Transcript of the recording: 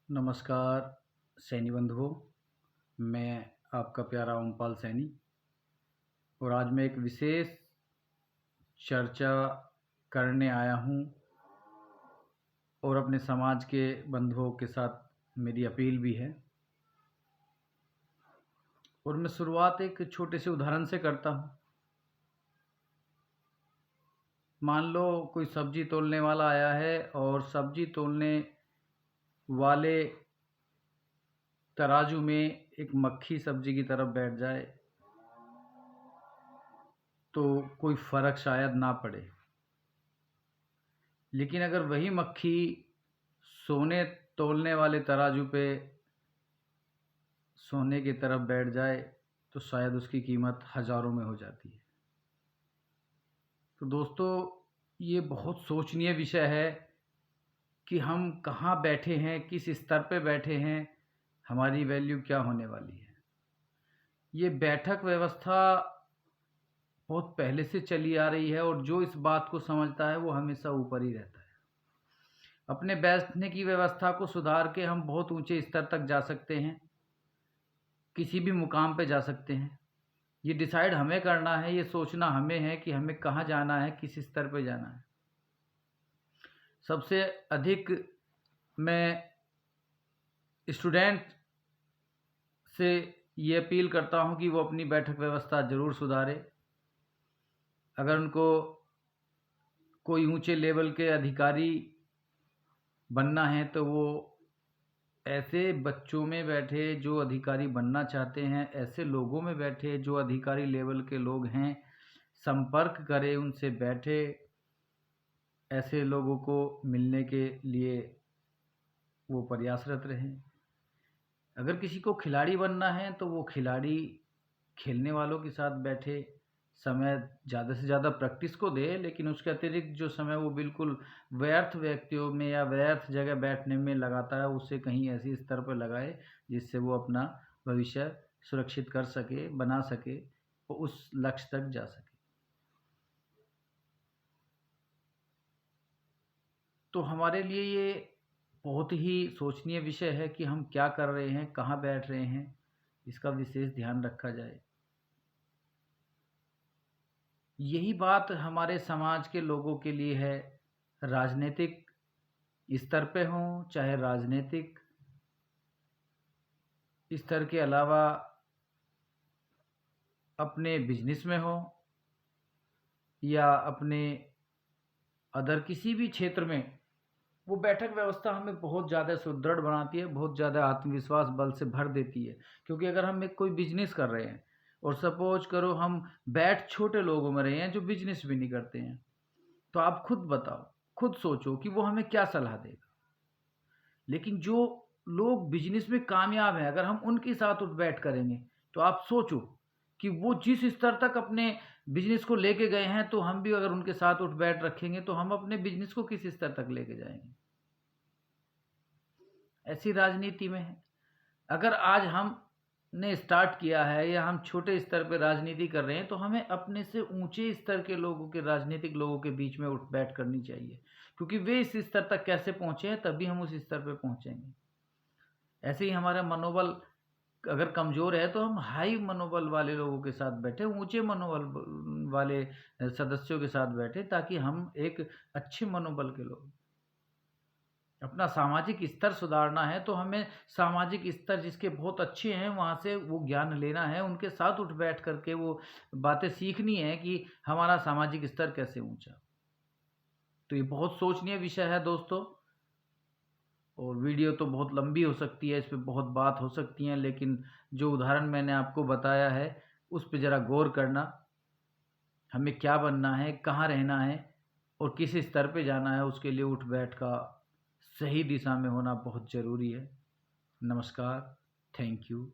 नमस्कार सैनी बंधुओं, मैं आपका प्यारा ओमपाल सैनी और आज मैं एक विशेष चर्चा करने आया हूँ और अपने समाज के बंधुओं के साथ मेरी अपील भी है। और मैं शुरुआत एक छोटे से उदाहरण से करता हूँ। मान लो कोई सब्जी तोलने वाला आया है और सब्जी तोलने वाले तराजू में एक मक्खी सब्जी की तरफ बैठ जाए तो कोई फ़र्क शायद ना पड़े, लेकिन अगर वही मक्खी सोने तोलने वाले तराजू पे सोने की तरफ बैठ जाए तो शायद उसकी कीमत हज़ारों में हो जाती है। तो दोस्तों, ये बहुत सोचनीय विषय है कि हम कहाँ बैठे हैं, किस स्तर पे बैठे हैं, हमारी वैल्यू क्या होने वाली है। ये बैठक व्यवस्था बहुत पहले से चली आ रही है और जो इस बात को समझता है वो हमेशा ऊपर ही रहता है। अपने बैठने की व्यवस्था को सुधार के हम बहुत ऊंचे स्तर तक जा सकते हैं, किसी भी मुकाम पे जा सकते हैं। ये डिसाइड हमें करना है, ये सोचना हमें है कि हमें कहाँ जाना है, किस स्तर पे जाना है। सबसे अधिक मैं स्टूडेंट से ये अपील करता हूँ कि वो अपनी बैठक व्यवस्था ज़रूर सुधारे। अगर उनको कोई ऊंचे लेवल के अधिकारी बनना है तो वो ऐसे बच्चों में बैठे जो अधिकारी बनना चाहते हैं, ऐसे लोगों में बैठे जो अधिकारी लेवल के लोग हैं, संपर्क करें, उनसे बैठे, ऐसे लोगों को मिलने के लिए वो प्रयासरत रहें। अगर किसी को खिलाड़ी बनना है तो वो खिलाड़ी खेलने वालों के साथ बैठे, समय ज़्यादा से ज़्यादा प्रैक्टिस को दे, लेकिन उसके अतिरिक्त जो समय वो बिल्कुल व्यर्थ व्यक्तियों में या व्यर्थ जगह बैठने में लगाता है, उसे कहीं ऐसी स्तर पर लगाए जिससे वो अपना भविष्य सुरक्षित कर सके, बना सके और उस लक्ष्य तक जा सके। तो हमारे लिए ये बहुत ही सोचनीय विषय है कि हम क्या कर रहे हैं, कहाँ बैठ रहे हैं, इसका विशेष ध्यान रखा जाए। यही बात हमारे समाज के लोगों के लिए है, राजनीतिक स्तर पे हों, चाहे राजनीतिक स्तर के अलावा अपने बिजनेस में हो या अपने अदर किसी भी क्षेत्र में, वो बैठक व्यवस्था हमें बहुत ज़्यादा सुदृढ़ बनाती है, बहुत ज़्यादा आत्मविश्वास बल से भर देती है। क्योंकि अगर हम एक कोई बिजनेस कर रहे हैं और सपोज करो हम बैठ छोटे लोगों में रहे हैं जो बिजनेस भी नहीं करते हैं, तो आप खुद बताओ, खुद सोचो कि वो हमें क्या सलाह देगा। लेकिन जो लोग बिजनेस में कामयाब हैं, अगर हम उनके साथ उठ बैठ करेंगे तो आप सोचो कि वो जिस स्तर तक अपने बिजनेस को लेके गए हैं, तो हम भी अगर उनके साथ उठ बैठ रखेंगे तो हम अपने बिजनेस को किस स्तर तक लेके जाएंगे। ऐसी राजनीति में है। अगर आज हमने स्टार्ट किया है या हम छोटे स्तर पर राजनीति कर रहे हैं, तो हमें अपने से ऊंचे स्तर के लोगों के, राजनीतिक लोगों के बीच में उठ बैठ करनी चाहिए, क्योंकि वे इस स्तर तक कैसे पहुंचे हैं तभी हम उस स्तर पर पहुंचेंगे। ऐसे ही हमारा मनोबल अगर कमज़ोर है तो हम हाई मनोबल वाले लोगों के साथ बैठे, ऊंचे मनोबल वाले सदस्यों के साथ बैठे, ताकि हम एक अच्छे मनोबल के लोग। अपना सामाजिक स्तर सुधारना है तो हमें सामाजिक स्तर जिसके बहुत अच्छे हैं वहाँ से वो ज्ञान लेना है, उनके साथ उठ बैठ करके वो बातें सीखनी है कि हमारा सामाजिक स्तर कैसे ऊंचा। तो ये बहुत सोचनीय विषय है दोस्तों, और वीडियो तो बहुत लंबी हो सकती है, इस पे बहुत बात हो सकती है, लेकिन जो उदाहरण मैंने आपको बताया है उस पे ज़रा गौर करना। हमें क्या बनना है, कहाँ रहना है और किस स्तर पे जाना है, उसके लिए उठ बैठ का सही दिशा में होना बहुत ज़रूरी है। नमस्कार, थैंक यू।